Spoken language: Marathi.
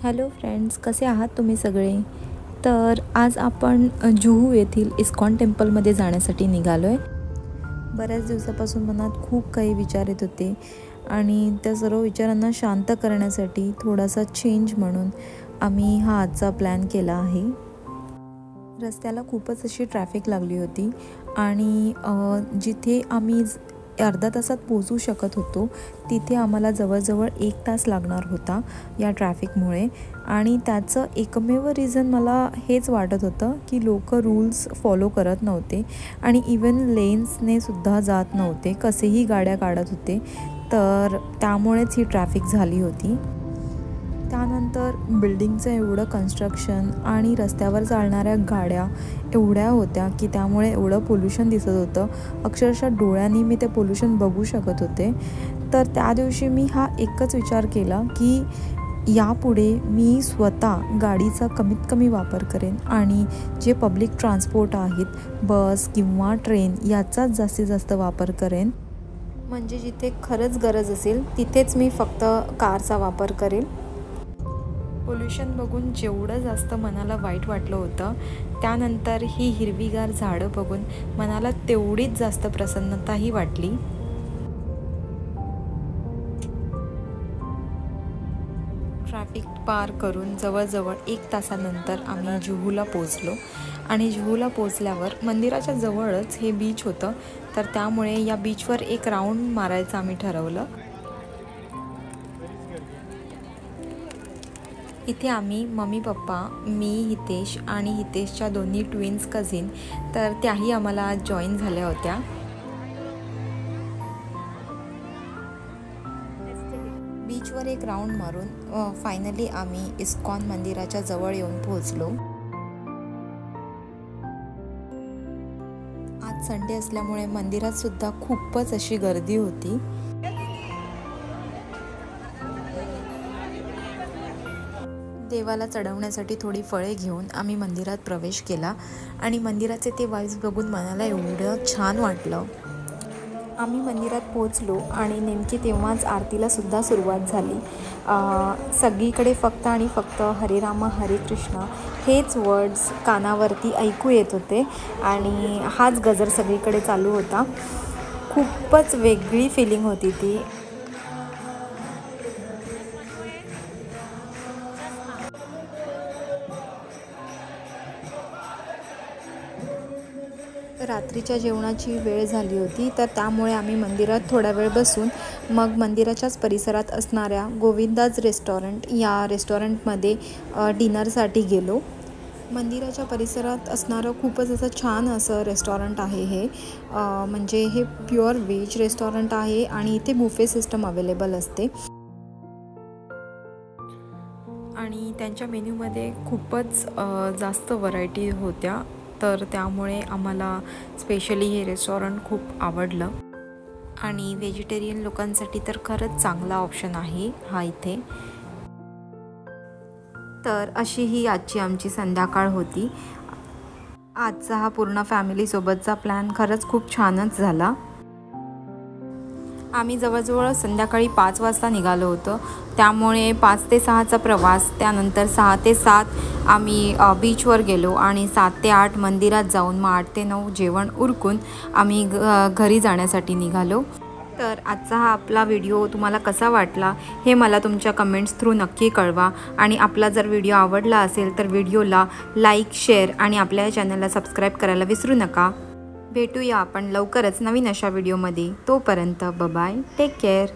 हॅलो फ्रेंड्स, कसे आहात तुम्ही सगळे? तर आज आपण जुहू येथील इस्कॉन टेम्पलमध्ये जाण्यासाठी निघालो आहे. बऱ्याच दिवसापासून मनात खूप काही विचार येत होते आणि त्या सर्व विचारांना शांत करण्यासाठी थोडासा चेंज म्हणून आम्ही हा आजचा प्लॅन केला आहे. रस्त्याला खूपच अशी ट्रॅफिक लागली होती आणि जिथे आम्ही अर्धा तासात पोहोचू शकत होतो तिथे आम्हाला जवळजवळ 1 तास लागणार होता या ट्रॅफिकमुळे. आणि त्याचं एकमेव रिझन मला हेच वाटत होतं की लोक रूल्स फॉलो करत नव्हते आणि इवन लेन्सने सुद्धा जात नव्हते, कसेही गाड्या काढत होते. तर त्यामुळेच ही ट्रॅफिक झाली होती. त्यानंतर बिल्डिंगचं एवढं कन्स्ट्रक्शन आणि रस्त्यावर चालणाऱ्या गाड्या एवढ्या होत्या की त्यामुळे एवढं पोल्युशन दिसत होतं. अक्षरशः डोळ्यांनी मी ते पोल्युशन बघू शकत होते. तर त्या दिवशी मी हा एकच विचार केला की यापुढे मी स्वतः गाडीचा कमीत कमी वापर करेन आणि जे पब्लिक ट्रान्सपोर्ट आहेत, बस किंवा ट्रेन, याचाच जास्तीत जास्त वापर करेन. म्हणजे जिथे खरंच गरज असेल तिथेच मी फक्त कारचा वापर करेन. पोल्युशन बघून जेवढं जास्त मनाला वाईट वाटलं होतं, त्यानंतर ही हिरवीगार झाडं बघून मनाला तेवढीच जास्त प्रसन्नताही वाटली. ट्रॅफिक पार करून जवळजवळ 1 तासानंतर आम्ही जुहूला पोचलो आणि जुहूला पोचल्यावर मंदिराच्या जवळच हे बीच होतं. तर त्यामुळे या बीचवर एक राऊंड मारायचं आम्ही ठरवलं. इथे आम्ही मम्मी पप्पा, मी, हितेश आणि हितेशच्या दोन्ही ट्विन्स कझिन, तर त्याही आम्हाला आज जॉईन झाल्या होत्या. बीचवर एक राऊंड मारून फायनली आम्ही इस्कॉन मंदिराच्या जवळ येऊन पोहोचलो. आज संडे असल्यामुळे मंदिरात सुद्धा खूपच अशी गर्दी होती. देवाला चढवण्यासाठी थोडी फळे घेऊन आम्ही मंदिरात प्रवेश केला आणि मंदिराचे ते वाईब्स बघून मनाला एवढं छान वाटलं. आम्ही मंदिरात पोचलो आणि नेमकी तेव्हाच आरतीला सुद्धा सुरुवात झाली. सगळीकडे फक्त आणि फक्त हरे राम हरे कृष्ण हेच वर्ड्स कानावरती ऐकू येत होते आणि हाच गजर सगळीकडे चालू होता. खूपच वेगळी फिलिंग होती ती. रात्रीच्या जेवणाची वेळ झाली होती, तर त्यामुळे आम्ही मंदिरात थोडा वेळ बसून मग मंदिराच्याच परिसरात असणाऱ्या गोविंदाज रेस्टॉरंट या रेस्टॉरंटमध्ये डिनरसाठी गेलो. मंदिराच्या परिसरात असणारं खूपच असं छान असं रेस्टॉरंट आहे हे. म्हणजे हे प्युअर व्हेज रेस्टॉरंट आहे आणि इथे बुफे सिस्टम अवेलेबल असते आणि त्यांच्या मेन्यूमध्ये खूपच जास्त व्हरायटी होत्या. तर त्यामुळे आम्हाला स्पेशली हे रेस्टॉरंट खूप आवडलं आणि व्हेजिटेरियन लोकांसाठी तर खरंच चांगला ऑप्शन आहे हा इथे. तर अशी ही आजची आमची संध्याकाळ होती. आजचा हा पूर्ण फॅमिलीसोबतचा प्लॅन खरंच खूप छानच झाला. आम्ही जवळजवळ संध्याकाळी 5 वाजता निघालो होतो, त्यामुळे 5 ते 6चा प्रवास, त्यानंतर 6 ते 7 आम्ही बीचवर गेलो आणि 7 ते 8 मंदिरात जाऊन मग 8 ते 9 जेवण उरकून आम्ही घरी जाण्यासाठी निघालो. तर आजचा हा आपला व्हिडिओ तुम्हाला कसा वाटला हे मला तुमच्या कमेंट्स थ्रू नक्की कळवा आणि आपला जर व्हिडिओ आवडला असेल तर व्हिडिओला लाईक, शेअर आणि आपल्या चॅनलला सबस्क्राईब करायला विसरू नका. भेटूया आपण लवकरच नवीन अशा व्हिडिओमध्ये. तोपर्यंत बाय, टेक केअर.